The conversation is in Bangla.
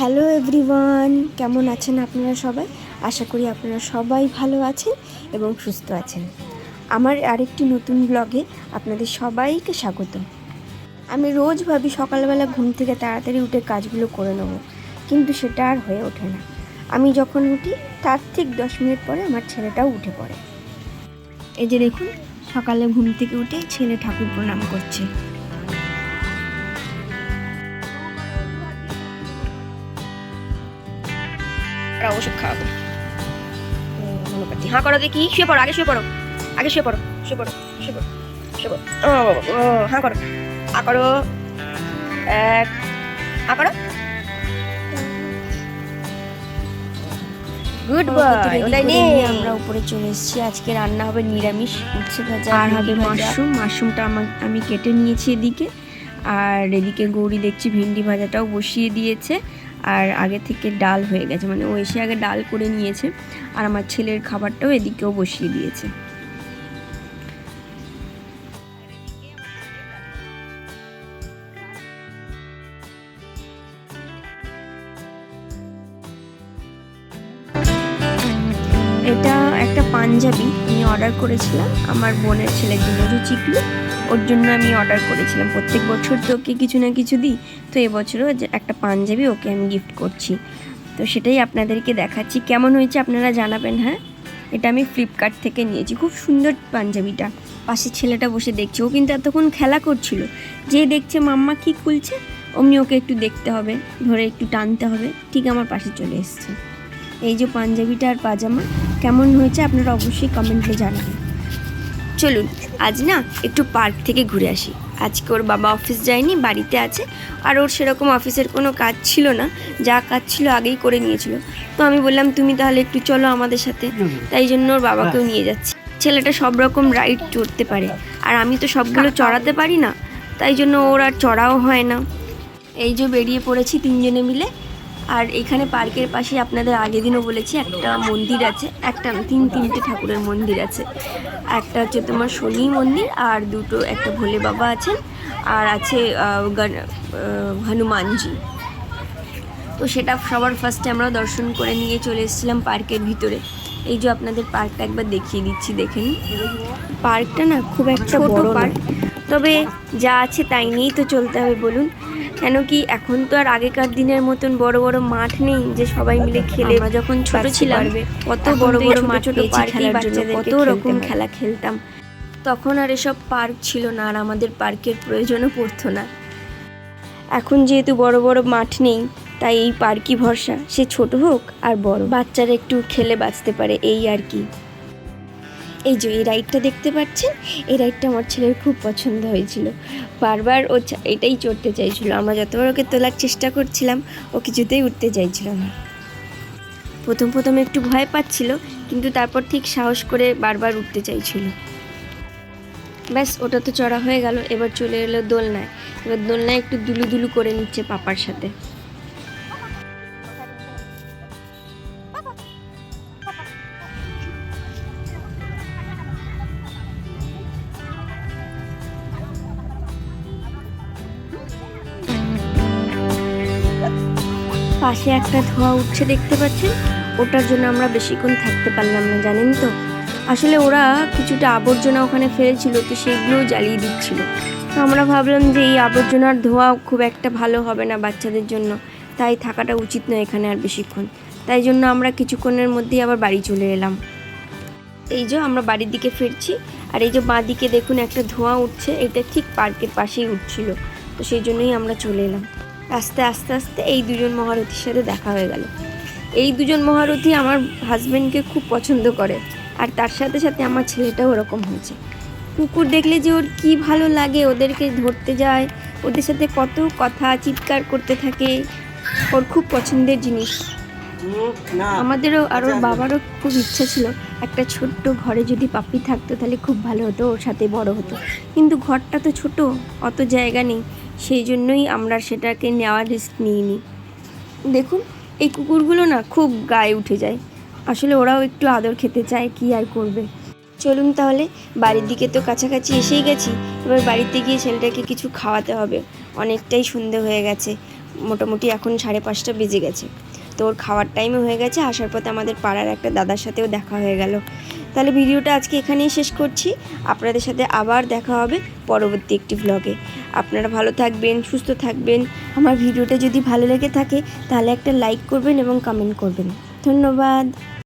হ্যালো এভরিওয়ান, কেমন আছেন আপনারা সবাই? আশা করি আপনারা সবাই ভালো আছেন এবং সুস্থ আছেন। আমার আরেকটি নতুন ব্লগে আপনাদের সবাইকে স্বাগত। আমি রোজ ভাবি সকালবেলা ঘুম থেকে তাড়াতাড়ি উঠে কাজগুলো করে নেব, কিন্তু সেটা আর হয়ে ওঠে না। আমি যখন উঠি তার ঠিক 10 মিনিট পরে আমার ছেলেটাও উঠে পড়ে। এই যে দেখুন, সকালে ঘুম থেকে উঠে ছেলে ঠাকুর প্রণাম করছে। ওষুধ খাওয়াবো। হ্যাঁ করো দেখি, শুয়ে পড়ো, আগে শুয়ে পড়ো, আগে শুয়ে পড়ো, শুয়ে পড়ো, শুয়ে পড়ো, শুয়ে পড়ো। হ্যাঁ করো, আ করো, এক, আ করো, গুড বয়। ওটাই নেই, আমরা উপরে চলে এসেছি। আজকে রান্না হবে নিরামিষ, উচ্ছে ভাজা আর হবে মাশরুম। মাশরুমটা আমি কেটে নিয়েছি এদিকে, আর এদিকে গৌরী দেখছি ভিন্ডি ভাজাটাও বসিয়ে দিয়েছে। আর আগে থেকে ডাল হয়ে গেছে, মানে ও এসে আগে ডাল করে নিয়েছে। আর আমার ছেলের খাবারটাও এদিকেও বসিয়ে দিয়েছে। এটা একটা পাঞ্জাবি আমি অর্ডার করেছিলাম আমার বোনের ছেলের জন্য, চিকলু, ওর জন্য আমি অর্ডার করেছিলাম। প্রত্যেক বছর তো ওকে কিছু না কিছু দিই, তো এবছরও একটা পাঞ্জাবি ওকে আমি গিফট করছি। তো সেটাই আপনাদেরকে দেখাচ্ছি, কেমন হয়েছে আপনারা জানাবেন। হ্যাঁ, এটা আমি ফ্লিপকার্ট থেকে নিয়েছি। খুব সুন্দর পাঞ্জাবিটা। পাশে ছেলেটা বসে দেখছে, ও কিন্তু এতক্ষণ খেলা করছিল। যে দেখছে মাম্মা কি খুলছে, অমনি ওকে একটু দেখতে হবে, ধরে একটু টানতে হবে, ঠিক আমার পাশে চলে এসছে। এই যে পাঞ্জাবিটা আর পাজামা কেমন হয়েছে আপনারা অবশ্যই কমেন্টে জানাবেন। চলুন আজ না একটু পার্ক থেকে ঘুরে আসি। আজকে ওর বাবা অফিস যায়নি, বাড়িতে আছে। আর ওর সেরকম অফিসের কোনো কাজ ছিল না, যা কাজ ছিল আগেই করে নিয়েছিল। তো আমি বললাম তুমি তাহলে একটু চলো আমাদের সাথে, তাই জন্য ওর বাবাকেও নিয়ে যাচ্ছি। ছেলেটা সব রকম রাইড চড়তে পারে, আর আমি তো সবগুলো চড়াতে পারি না, তাই জন্য ওর আর চড়াও হয় না। এই যে বেরিয়ে পড়েছি তিনজনে মিলে। আর এখানে পার্কের পাশে আপনাদের আগের দিনও বলেছি একটা মন্দির আছে, একটা না তিনটে ঠাকুরের মন্দির আছে। একটা হচ্ছে তোমার শনি মন্দির, আর দুটো, একটা ভোলে বাবা আছেন, আর আছে হনুমানজি। তো সেটা সবার ফার্স্টে আমরা দর্শন করে নিয়ে চলে এসেছিলাম পার্কের ভিতরে। এই যে আপনাদের পার্কটা একবার দেখিয়ে দিচ্ছি, দেখে নিন। পার্কটা না খুব একটা বড় পার্ক, তবে যা আছে তাই নিয়েই তো চলতে হবে বলুন। কেন কি এখন তো আর আগেকার দিনের মতন বড় বড় মাঠ নেই যে সবাই মিলে খেলে। আমরা যখন ছোট ছিলাম কত বড় বড় মাঠ, ছোট পার্কেই বাচ্চাদের কত রকম খেলা খেলতাম। তখন আর এসব পার্ক ছিল না, আর আমাদের পার্কের প্রয়োজনও পড়তো না। এখন যেহেতু বড় বড় মাঠ নেই, তাই এই পার্কই ভরসা, সে ছোট হোক আর বড়, বাচ্চারা একটু খেলে বাঁচতে পারে, এই আর কি। এই যে এই রাইডটা দেখতে পাচ্ছেন, এই রাইডটা আমার ছেলের খুব পছন্দ হয়েছিল। বারবার ও এটাই চড়তে চাইছিল। আমরা যতবার ওকে তোলার চেষ্টা করছিলাম, ও কিছুতেই উঠতে চাইছিল না। প্রথম একটু ভয় পাচ্ছিল, কিন্তু তারপর ঠিক সাহস করে বারবার উঠতে চাইছিল। ব্যাস, ওটা তো চড়া হয়ে গেল। এবার চলে এলো দোলনায়। এবার দোলনায় একটু দুলু করে নিচ্ছে পাপার সাথে। পাশে একটা ধোঁয়া উঠছে দেখতে পাচ্ছেন, ওটার জন্য আমরা বেশিক্ষণ থাকতে পারলাম না, জানেন তো। আসলে ওরা কিছুটা আবর্জনা ওখানে ফেলেছিল, তো সেগুলোও জ্বালিয়ে দিচ্ছিল। তো আমরা ভাবলাম যে এই আবর্জনার ধোঁয়া খুব একটা ভালো হবে না বাচ্চাদের জন্য, তাই থাকাটা উচিত নয় এখানে আর বেশিক্ষণ। তাই জন্য আমরা কিছুক্ষণের মধ্যেই আবার বাড়ি চলে এলাম। এই যে আমরা বাড়ির দিকে ফিরছি, আর এই যে বাঁ দিকে দেখুন একটা ধোঁয়া উঠছে, এটা ঠিক পার্কের পাশেই উঠছিল, তো সেই জন্যই আমরা চলে এলাম। আস্তে আস্তে এই দুজন মহারথীর সাথে দেখা হয়ে গেল। এই দুজন মহারথী আমার হাজব্যান্ডকে খুব পছন্দ করে, আর তার সাথে সাথে আমার ছেলেটাও ওরকম হয়েছে। কুকুর দেখলে যে ওর কি ভালো লাগে, ওদেরকে ধরতে যায়, ওদের সাথে কত কথা চিৎকার করতে থাকে, ওর খুব পছন্দের জিনিস। আমাদেরও আর ওর বাবারও খুব ইচ্ছা ছিল একটা ছোট্ট ঘরে যদি পাপ্পি থাকতো তাহলে খুব ভালো হতো, ওর সাথে বড় হতো। কিন্তু ঘরটা তো ছোট, অত জায়গা নেই, সেই জন্যই আমরা সেটাকে নেওয়ার রিস্ক নিইনি। দেখুন এই কুকুরগুলো না খুব গায়ে উঠে যায়, আসলে ওরাও একটু আদর খেতে চায়, কি আর করবে। চলুন তাহলে, বাড়ির দিকে তো কাছাকাছি এসেই গেছি। এবার বাড়িতে গিয়ে ছেলেটাকে কিছু খাওয়াতে হবে, অনেকটাই সন্ধে হয়ে গেছে। মোটামুটি এখন 5:30 বেজে গেছে। তো ওর খাওয়ার টাইমও হয়ে গেছে। আসার পথে আমাদের পাড়ার একটা দাদার সাথেও দেখা হয়ে গেল। তাহলে ভিডিওটা আজকে এখানেই শেষ করছি। আপনাদের সাথে আবার দেখা হবে পরবর্তী একটি ভ্লগে। আপনারা ভালো থাকবেন, সুস্থ থাকবেন। আমার ভিডিওটা যদি ভালো লেগে থাকে তাহলে একটা লাইক করবেন এবং কমেন্ট করবেন। ধন্যবাদ।